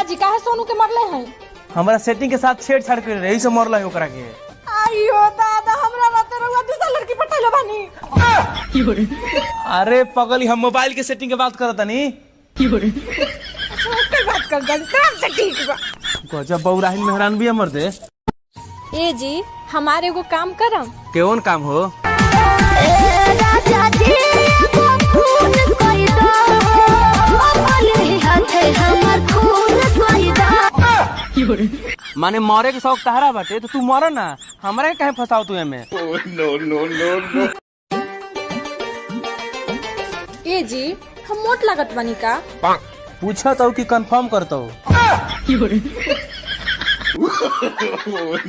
जी काहे सोनू के मरले हैं? हमारा सेटिंग के साथ छेड़छाड़ कर रही से मरला है ओकरा के। आइयो दादा हमरा रात रहुआ दूसरा लड़की पटाइले बानी। अरे पगली हम मोबाइल के सेटिंग के बात करत नहीं। ओकर बात कर दल तब से ठीक बा। गजब बौराहिन मेहरान भी मर दे। ए जी हमारे एगो काम करम। केवन काम हो? राजा जी एगो खून कोई दो अपने हाथे हमर खून कोई दो। माने मरे के शौक तहरा बाटे तो तू मर ना, हमरा के काहे फसाओ तू एमे? नो। ए जी हम मोट लागत बानी का? पूछत हो कि कंफर्म करत हो?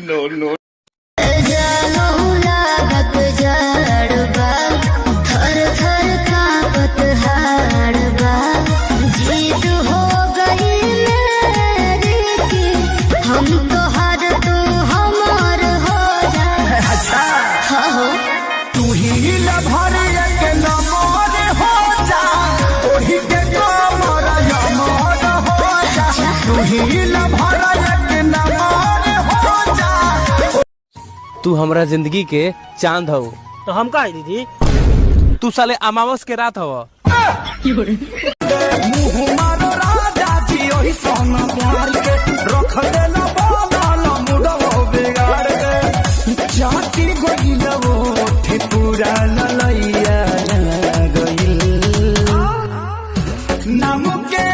नो। जानू लागत जड़बा थर थर कांपत हाड़बा जीत हो गई मेरी की हम तो हर तू हमार हो जा। अच्छा हो तू ही लभर के नमोर हो जा ओही के कमर यमर हो जा। तू ही लभर के नमोर हो जा। तू हमरा जिंदगी के चांद हो। तो हम का है दीदी? तू साले अमावस के रात हो। मुँह मारो राजा जी ओही सोना प्यार के रख देला बाला मुडो बिगाड़ के चाटी गइल वो ठेपुरा ललैया गइल नाम के